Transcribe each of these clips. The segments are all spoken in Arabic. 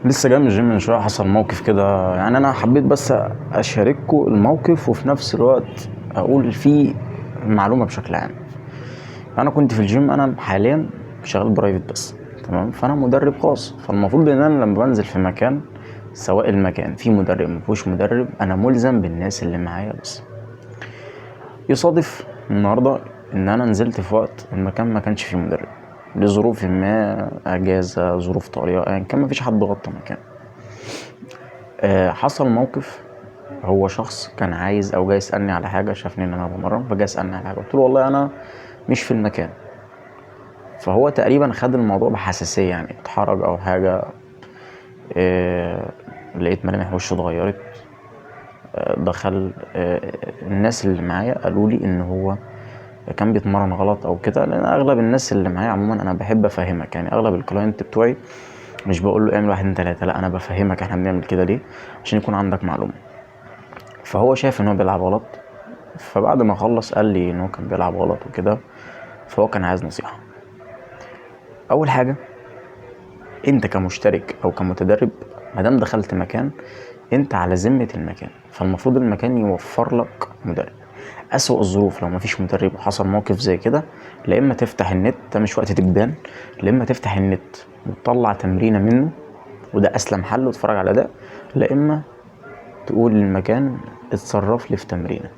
لسه جاي من الجيم من شويه، حصل موقف كده. يعني انا حبيت بس اشارككم الموقف وفي نفس الوقت اقول فيه معلومه بشكل عام. انا كنت في الجيم، انا حاليا شغال برايفت بس، تمام. فانا مدرب خاص، فالمفروض ان انا لما بنزل في مكان، سواء المكان فيه مدرب مفيهوش مدرب، انا ملزم بالناس اللي معايا بس. يصادف النهارده ان انا نزلت في وقت المكان ما كانش فيه مدرب لظروف ما، اجازه، ظروف طارئه، يعني كان مفيش حد غطى مكان. حصل موقف. هو شخص كان عايز او جاي يسالني على حاجه، شافني ان انا بمرن فجاي يسالني على حاجه، قلت له والله انا مش في المكان. فهو تقريبا خد الموضوع بحساسيه، يعني اتحرج او حاجه. لقيت ملامح وشه اتغيرت. دخل الناس اللي معايا قالوا لي ان هو كان بيتمرن غلط او كده، لان اغلب الناس اللي معايا عموما انا بحب افهمك. يعني اغلب الكلاينت بتوعي مش بقول له اعمل 1 2 3، لا، انا بفهمك احنا بنعمل كده ليه، عشان يكون عندك معلومه. فهو شايف ان هو بيلعب غلط. فبعد ما خلص قال لي ان هو كان بيلعب غلط وكده، فهو كان عايز نصيحه. اول حاجه، انت كمشترك او كمتدرب مادام دخلت مكان، انت على ذمه المكان، فالمفروض المكان يوفر لك مدرب. اسوأ الظروف لو مفيش مدرب وحصل موقف زي كده، لا اما تفتح النت، ده مش وقت تجبان، لا اما تفتح النت وتطلع تمرينه منه، وده اسلم حل، وتتفرج على ده، لا اما تقول للمكان اتصرف لي في تمرينه.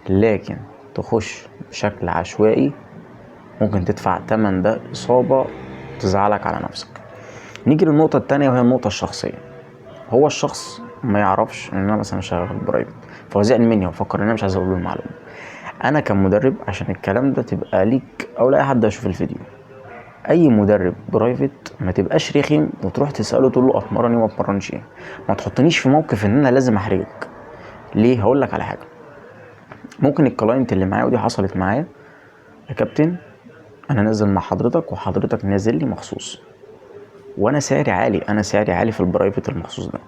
لكن تخش بشكل عشوائي ممكن تدفع تمن ده اصابه تزعلك على نفسك. نيجي للنقطه التانية، وهي النقطه الشخصيه. هو الشخص ما يعرفش ان انا مثلا شغال برايفت، فهو زعل مني وفكر ان انا مش عايز اقول له المعلومه. انا كمدرب، عشان الكلام ده تبقى ليك او لاي حد هيشوف الفيديو، اي مدرب برايفت ما تبقاش رخم وتروح تساله تقول له اتمرن وما اتمرنش ايه. ما تحطنيش في موقف ان انا لازم احرجك. ليه؟ هقول لك على حاجه. ممكن الكلاينت اللي معايا، ودي حصلت معايا، يا كابتن انا نازل مع حضرتك وحضرتك نازل لي مخصوص، وانا سعري عالي، انا سعري عالي في البرايفت المخصوص ده،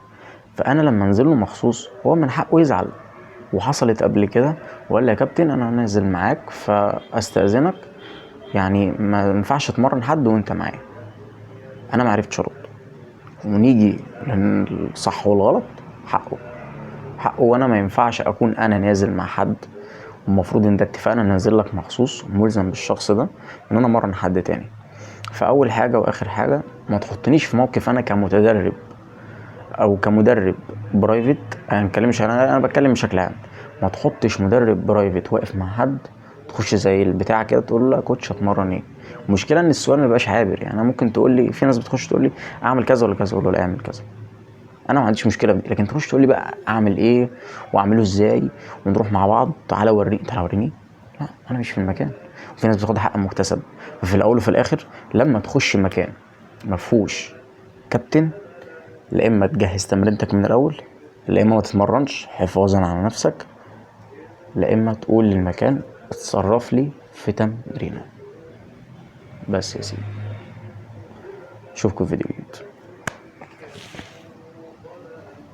فانا لما انزل له مخصوص هو من حقه يزعل. وحصلت قبل كده، وقال لي يا كابتن انا نازل معاك فاستاذنك، يعني ما ينفعش تمرن حد وانت معايا. انا ما عرفتش ارد. ونيجي للصح والغلط، حقه حقه، وانا ما ينفعش اكون انا نازل مع حد والمفروض ان ده اتفقنا نازل لك مخصوص وملزم بالشخص ده ان انا امرن حد تاني. فاول حاجه واخر حاجه، ما تحطنيش في موقف انا كمتدرب او كمدرب برايفت. انا متكلمش، انا بتكلم بشكل عام. ما تحطش مدرب برايفت واقف مع حد تخش زي البتاع كده تقول له يا كوتش اتمرن ايه. المشكله ان السؤال ما بيبقاش عابر. يعني انا ممكن تقول لي، في ناس بتخش تقول لي اعمل كذا ولا كذا، اقول له لا اعمل كذا، انا ما عنديش مشكله بدي. لكن تخش تقول لي بقى اعمل ايه واعمله ازاي ونروح مع بعض، تعالى وريني، تعالى وريني، لا انا مش في المكان. وفي ناس بتاخد حق مكتسب. ففي الاول وفي الاخر لما تخش مكان مفهوش كابتن، لا اما تجهز تمرينتك من الاول، لا اما ما تتمرنش حفاظا على نفسك، لا اما تقول للمكان اتصرف لي في تمرينه. بس يا سيدي، اشوفكم في فيديو جديد.